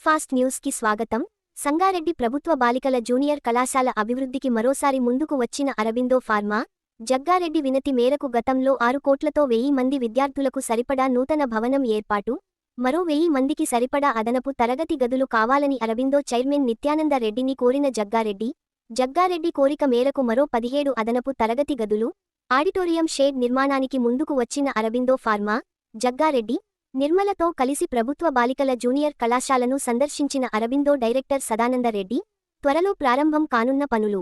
Fast news కి స్వాగతం. సంగారెడ్డి ప్రభుత్వ బాలికల జూనియర్ కళాశాల అభివృద్ధికి మరోసారి ముందుకు వచ్చిన అరబిందో ఫార్మా. జగ్గారెడ్డి వినతి మేరకు గతంలో 6 కోట్లతో 1000 మంది విద్యార్థులకు సరిపడా నూతన భవనం ఏర్పాటు, మరో 1000 మందికి సరిపడా అదనపు తరగతి గదులు కావాలని అరబిందో చైర్మన్ నిత్యానంద రెడ్డిని కోరిన జగ్గారెడ్డి కోరిక మేరకు మరో 17 అదనపు తరగతి గదులు, ఆడిటోరియం షేడ్ నిర్మాణానికి ముందుకు వచ్చిన అరబిందో ఫార్మా. జగ్గారెడ్డి, నిర్మలతో కలిసి ప్రభుత్వ బాలికల జూనియర్ కళాశాలను సందర్శించిన అరబిందో డైరెక్టర్ సదానందరెడ్డి, త్వరలో ప్రారంభం కానున్న పనులు.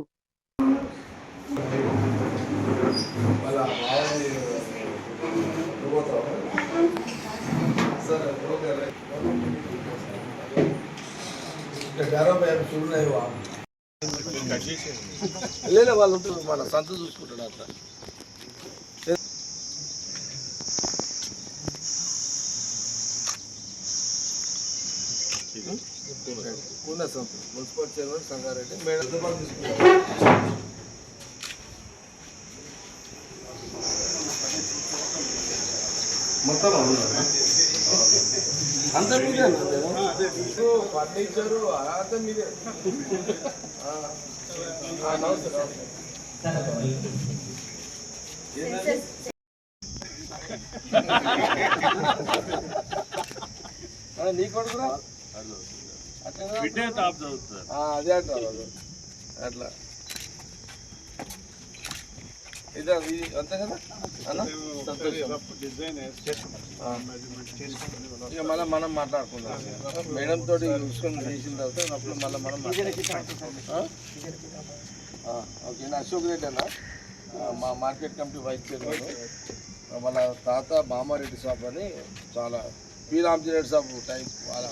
వాళ్ళు ఉంటుంది మన సంత చూసుకుంటాడు అట్లా. మున్సిపల్ చైర్మన్ సంగారెడ్డి మేడం మొత్తం అంత మీదే ఫర్నిచరు అంత మీదే. నీ కొడుకురా అదే అంటారు అట్లా. ఇది అంతే కదా అన్న. ఇక మళ్ళీ మనం మాట్లాడుకుందాం మేడం తోటి చూసుకొని చేసిన తర్వాత అప్పుడు మళ్ళీ మనం ఓకే. నేను అశోక్ రెడ్డి అన్న, మా మార్కెట్ కమిటీ వైస్ చైర్మన్. వాళ్ళ తాత బామారెడ్డి సాబ్ అని చాలా పి రామచంద్రెడ్డి సాబ్ టైం వాళ్ళ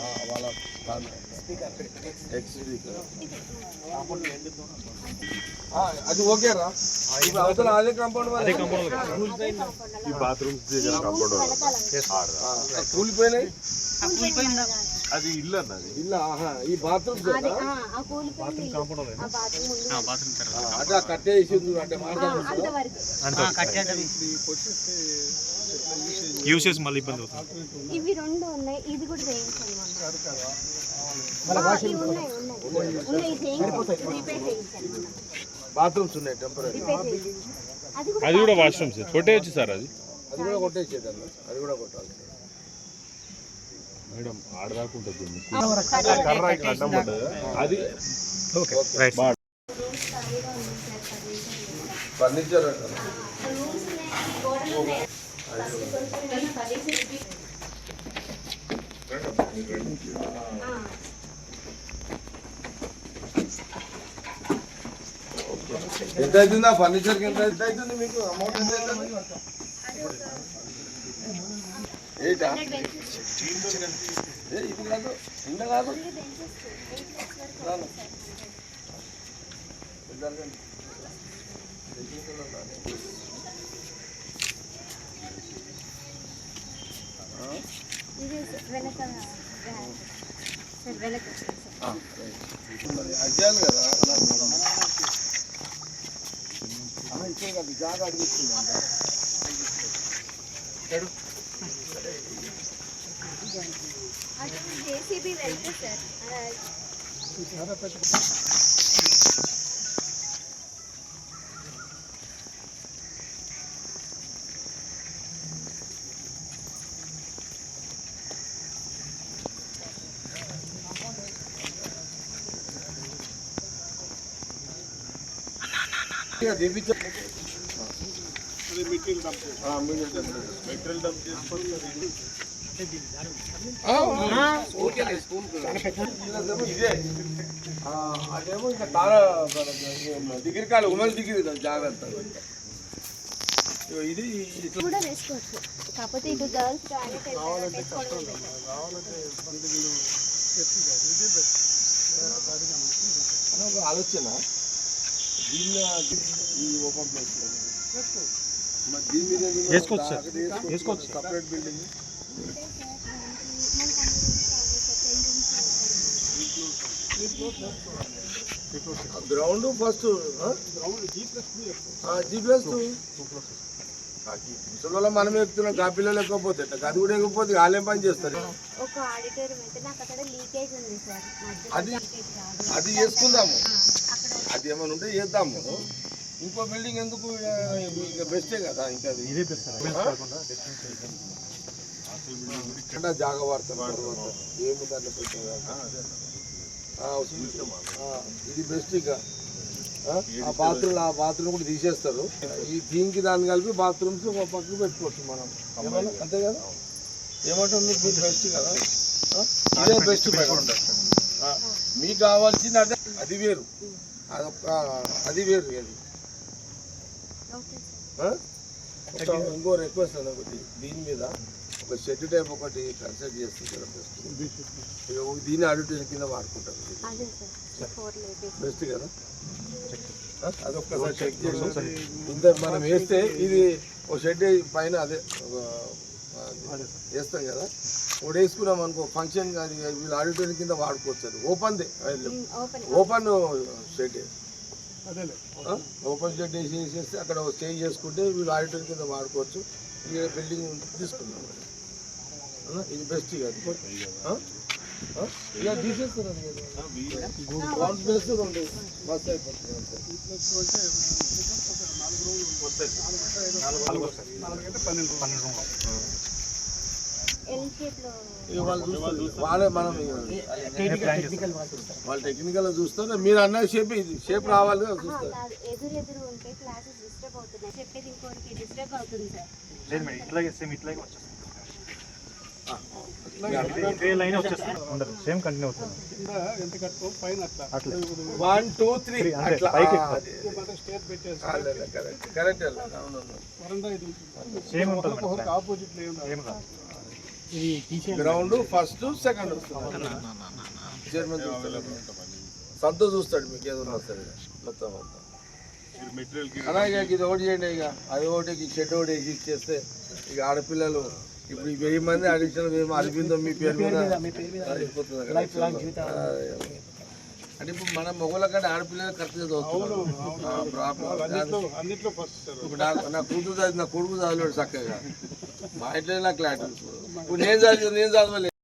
ఎక్స్ స్పీకర్. అది ఓకేరా. అవతల అదే కాంపౌండ్ కూలిపోయినాయి. అది ఇల్లు అన్నది ఇల్లు. ఈ బాత్రూమ్ అట్లా కట్టేసి అంటే యూసేజ్ మళ్ళీ ఇబ్బంది అవుతుంది. ఇవి రెండు ఉన్నాయి, ఇది కూడా చేయించాలి. బాత్రూమ్స్ ఉన్నాయి టెంపరీ. అది కూడా వాష్రూమ్స్ కొట్టేయచ్చు సార్. అది కూడా కొట్టేసేది అన్న, అది కూడా కొట్టాలి మేడం. ఆడరాకుంటుంది అది ఫర్నిచర్ ఎంత అవుతుందా? ఫర్నిచర్కి ఎంత అవుతుంది మీకు? అమౌంట్ ఎంత అవుతుంది? 8 ఇది కాదు, ఇంత కాదు. అజ్జాలు కదా ఇచ్చే కదా జాగా అడిగిస్తుందంట. జేసీబీ వెళ్తే సార్ అదేమో ఇంకా తారా డిగ్రీ కాదు, ఉమెన్స్ డిగ్రీ జాగ్రత్త. ఇది కూడా వేసుకోవచ్చు, కాకపోతే ఇది గర్ల్స్ ఆలోచన. దీన్ని ఈ ఓపెన్ ప్లేస్ దీని మీద వేసుకోవచ్చు separate building. Ground first G+2 ముసలిలో మనం ఎక్కుతున్నాం కా పిల్లలు ఎక్కకపోతే అది కూడా ఎక్కకపోతే వాళ్ళేం పని చేస్తారు. ఒక ఆడిటోరియం అయితే నాకు అక్కడ లీకేజ్ ఉంది సార్. అది అది చేసుకుందాము, అది ఏమైనా ఉంటే చేద్దాము. ఇంకో బిల్డింగ్ ఎందుకు, ఇక బెస్టే కదా. ఇంకా జాగా వాడతాం ఏముంది అట్లా పెట్టే ఇది బెస్ట్. ఇక ఆ బాత్రూమ్ కూడా తీసేస్తారు. ఈ దీనికి దాన్ని కలిపి బాత్రూమ్స్ ఒక పక్కకు పెట్టుకోవచ్చు మనం, ఏమన్నా అంతే కదా. ఏమంటాం మీకు బెస్ట్ కదా, ఇదే బెస్ట్. మీకు కావాల్సింది అదే, అది వేరు, అదొక అది వేరు. అది ఇంకో రిక్వెస్ట్ అని ఒకటి, దీని మీద ఒక షెడ్ టైప్ ఒకటి కన్స్ట్రక్ట్ చేస్తుంది బెస్ట్. దీన్ని అడ్వర్టైజ్ కింద వాడుకుంటారు, బెస్ట్ కదా. అదొక్కసారి చెక్ చేసి ఇంత మనం వేస్తే ఇది ఒక షెడ్ పైన అదే వేస్తాం కదా. ఒకటి వేసుకున్నాం అనుకో ఫంక్షన్ కానీ వీళ్ళు ఆడిటోరియం కింద వాడుకోవచ్చు. అది ఓపెన్దే, ఓపెన్ షెడ్, ఓపెన్ షెడ్ వేసేస్తే అక్కడ స్టే చేసుకుంటే వీళ్ళు ఆడిటోరియం కింద వాడుకోవచ్చు. ఈ బిల్డింగ్ తీసుకున్నాం, ఇది బెస్ట్ కాదు. ఇలా తీసేస్తారు మస్తు అయిపోతుంది. వాళ్ళే మనం వాళ్ళు టెక్నికల్ చూస్తారు. మీరు అన్న షేప్ ఇది షేప్ రావాలి కదా చూస్తారు. ఎదురెదురు ఉంటే క్లాసెస్ డిస్టర్బ్ అవుతున్నాయి, చెప్పేది ఇంకోరికి డిస్టర్బ్ అవుతుంది సార్. సేమ్ కంటిన్యూ అవుతుంది. 1 2 3 అట్లా కరెక్ట్. సేమ్ ఉంటుంది గ్రౌండ్ ఫస్ట్ సెకండ్ వస్తుంది. చైర్మన్ చూస్తాడు, సంతోష్ చూస్తాడు, మీకు ఏదో వస్తుంది మొత్తం మొత్తం. అలాగే ఇది ఒకటి చేయండి, ఇక అది ఒకటి షెడ్ ఒకటి వేసి ఇచ్చేస్తే ఇక ఆడపిల్లలు ఇప్పుడు 1000 మంది అడిషనల్ మేము అరవిందో మీ పేరు మీద అయిపోతుంది కదా. అంటే ఇప్పుడు మన మొగల కంటే ఆడపిల్లలు కరెక్ట్గా చదువుతున్నారు. ఇప్పుడు నా కూతురు చదివి నా కొడుకు చదవలేడు చక్కగా. మా ఇంట్లో నాకు క్లారిటీ. ఇప్పుడు నేను చదవలేదు.